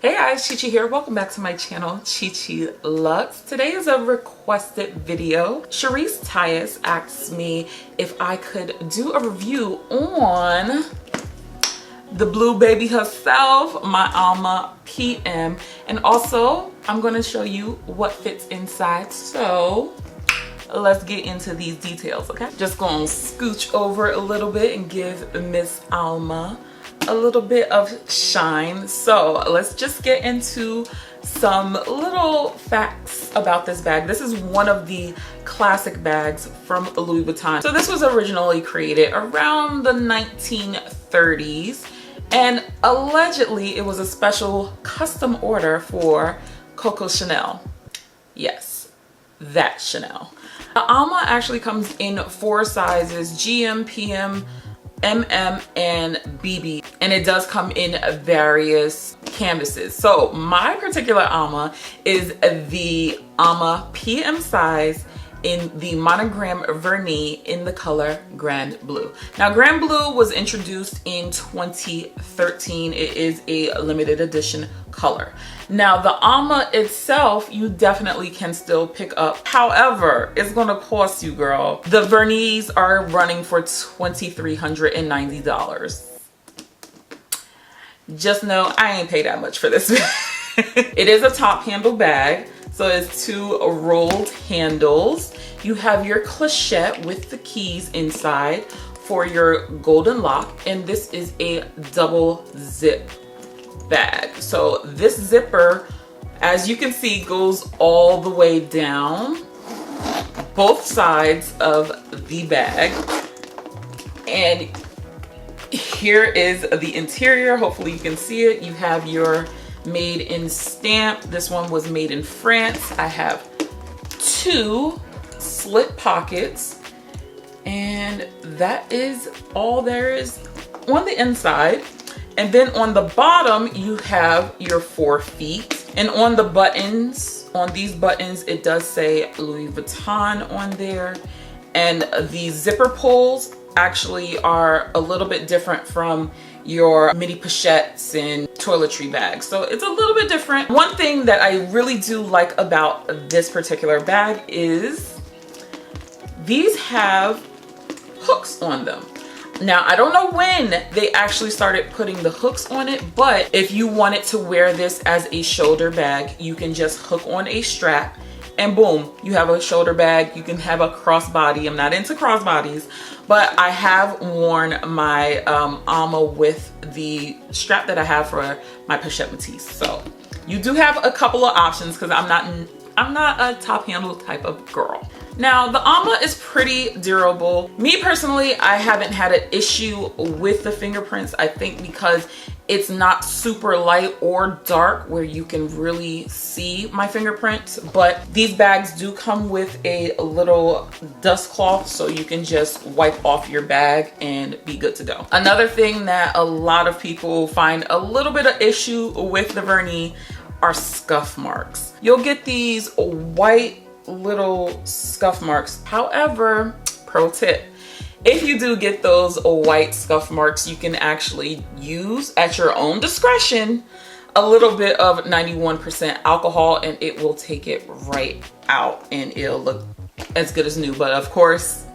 Hey guys, Chi-Chi here. Welcome back to my channel, Chi.Chi.Luxe. Today is a requested video. Sharice Tyus asked me if I could do a review on the blue baby herself, my Alma PM. And also, I'm going to show you what fits inside. So let's get into these details, okay? Just going to scooch over a little bit and give Miss Alma a little bit of shine. So let's just get into some little facts about this bag. This is one of the classic bags from Louis Vuitton. So this was originally created around the 1930s, and allegedly it was a special custom order for Coco Chanel. Yes, that Chanel. The Alma actually comes in 4 sizes: GM, PM, MM, and BB, and it does come in various canvases. So my particular Alma is the Alma PM size in the monogram vernis in the color Grand Blue. Now Grand Blue was introduced in 2013. It is a limited edition color. Now the Alma itself, you definitely can still pick up. However, it's gonna cost you, girl. The vernis are running for $2,390. Just know I ain't paid that much for this. It is a top handle bag. So it's 2 rolled handles. You have your clochette with the keys inside for your golden lock. And this is a double zip bag. So this zipper, as you can see, goes all the way down both sides of the bag. And here is the interior. Hopefully you can see it. You have your made in stamp. This one was made in France. I have 2 slit pockets, and that is all there is on the inside. And then on the bottom you have your 4 feet, and on the buttons, on these buttons, it does say Louis Vuitton on there. And the zipper pulls actually are a little bit different from your mini pochettes and toiletry bags. So it's a little bit different. One thing that I really do like about this particular bag is these have hooks on them. Now, I don't know when they actually started putting the hooks on it, but if you wanted to wear this as a shoulder bag, you can just hook on a strap and boom, you have a shoulder bag. You can have a crossbody. I'm not into crossbodies, but I have worn my Alma with the strap that I have for my pochette Matisse. So you do have a couple of options because I'm not a top handle type of girl. Now the Alma is pretty durable. Me personally, I haven't had an issue with the fingerprints. I think because it's not super light or dark where you can really see my fingerprints, but these bags do come with a little dust cloth so you can just wipe off your bag and be good to go. Another thing that a lot of people find a little bit of issue with the vernis are scuff marks. You'll get these white little scuff marks. However, pro tip, if you do get those white scuff marks, you can actually use at your own discretion a little bit of 91% alcohol and it will take it right out and it'll look as good as new. But of course,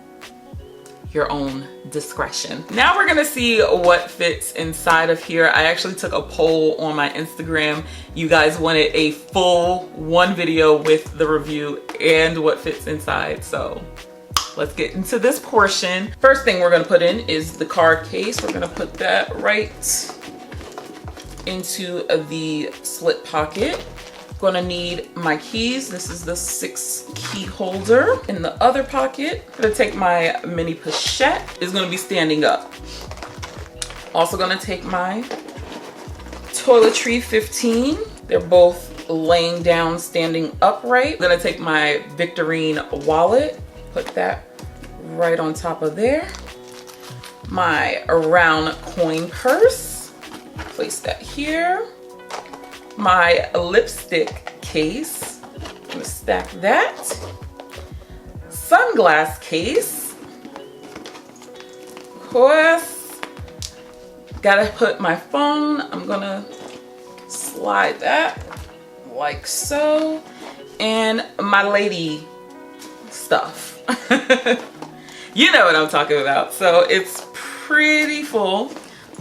your own discretion. Now we're gonna see what fits inside of here. I actually took a poll on my Instagram. You guys wanted a full 1 video with the review and what fits inside. So let's get into this portion. First thing we're gonna put in is the card case. We're gonna put that right into the slit pocket. Gonna need my keys. This is the 6 key holder. In the other pocket, I'm gonna take my mini pochette. It's gonna be standing up. Also gonna take my toiletry 15. They're both laying down, standing upright. I'm gonna take my Victorine wallet, put that right on top of there. My round coin purse, place that here. My lipstick case, I'm gonna stack that. Sunglass case, of course. Gotta put my phone. I'm gonna slide that like so. And my lady stuff. You know what I'm talking about. So it's pretty full.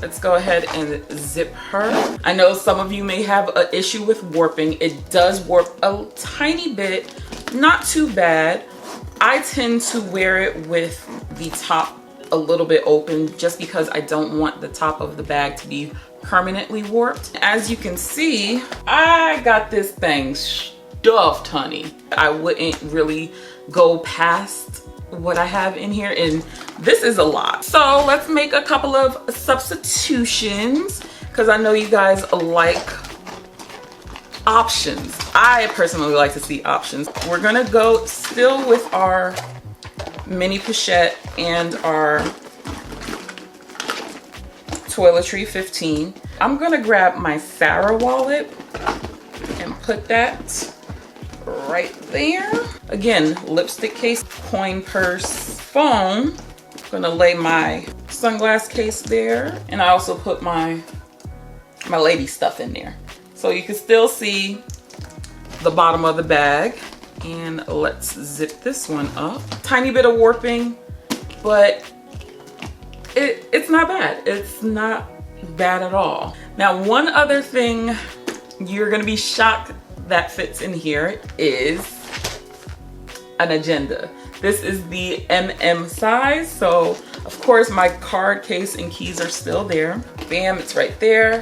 Let's go ahead and zip her. I know some of you may have an issue with warping. It does warp a tiny bit, not too bad. I tend to wear it with the top a little bit open just because I don't want the top of the bag to be permanently warped. As you can see, I got this thing stuffed, honey. I wouldn't really go past what I have in here, and this is a lot. So let's make a couple of substitutions because I know you guys like options. I personally like to see options. We're gonna go still with our mini pochette and our toiletry 15. I'm gonna grab my Sarah wallet and put that right there. Again, lipstick case, coin purse, phone. I'm gonna lay my sunglass case there, and I also put my lady stuff in there. So you can still see the bottom of the bag. And let's zip this one up. Tiny bit of warping, but it's not bad. It's not bad at all. Now, one other thing you're gonna be shocked that fits in here is an agenda. This is the MM size. So of course my card case and keys are still there. Bam, it's right there.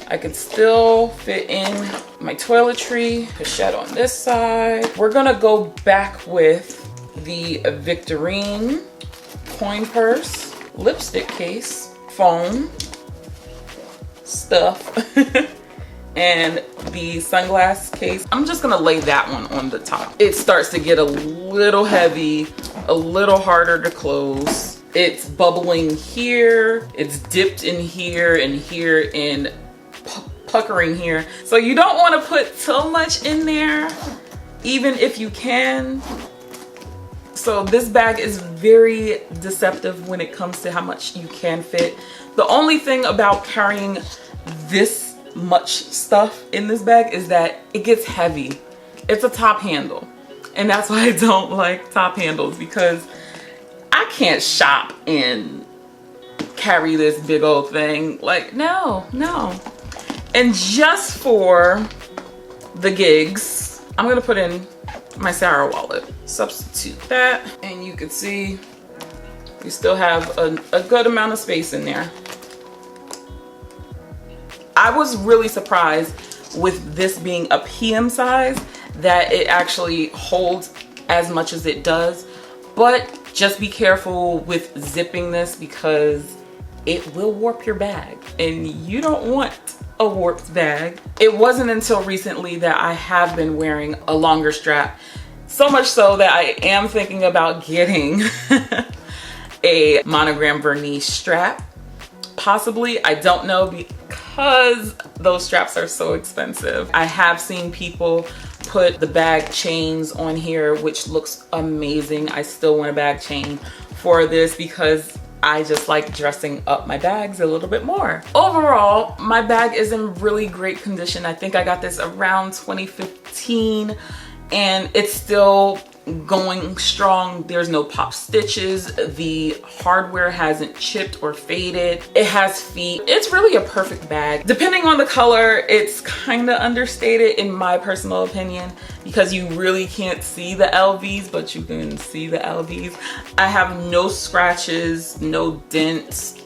I can still fit in my toiletry, pochette on this side. We're gonna go back with the Victorine coin purse, lipstick case, phone, stuff, and the sunglass case. I'm just gonna lay that one on the top. It starts to get a little heavy, a little harder to close. It's bubbling here, it's dipped in here and here, and puckering here. So you don't want to put so much in there, even if you can. So this bag is very deceptive when it comes to how much you can fit. The only thing about carrying this much stuff in this bag is that it gets heavy. It's a top handle, and that's why I don't like top handles, because I can't shop and carry this big old thing. Like, no. And just for the gigs, I'm gonna put in my Sarah wallet. Substitute that, and you can see we still have a good amount of space in there. I was really surprised with this being a PM size that it actually holds as much as it does, but just be careful with zipping this because it will warp your bag, and you don't want a warped bag. It wasn't until recently that I have been wearing a longer strap, so much so that I am thinking about getting a monogram vernice strap. Possibly, I don't know, because those straps are so expensive. I have seen people put the bag chains on here, which looks amazing. I still want a bag chain for this because I just like dressing up my bags a little bit more. Overall, my bag is in really great condition. I think I got this around 2015 and it's still going strong. There's no pop stitches. The hardware hasn't chipped or faded. It has feet. It's really a perfect bag. Depending on the color, it's kind of understated in my personal opinion because you really can't see the LVs, but you can see the LVs. I have no scratches, no dents.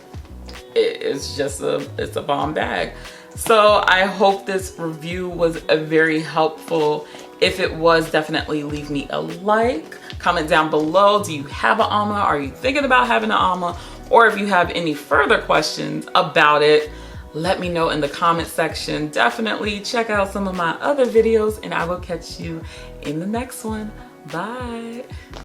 It's just it's a bomb bag. So I hope this review was very helpful. If it was, definitely leave me a like. Comment down below, do you have an Alma? Are you thinking about having an Alma? Or if you have any further questions about it, let me know in the comment section. Definitely check out some of my other videos and I will catch you in the next one. Bye.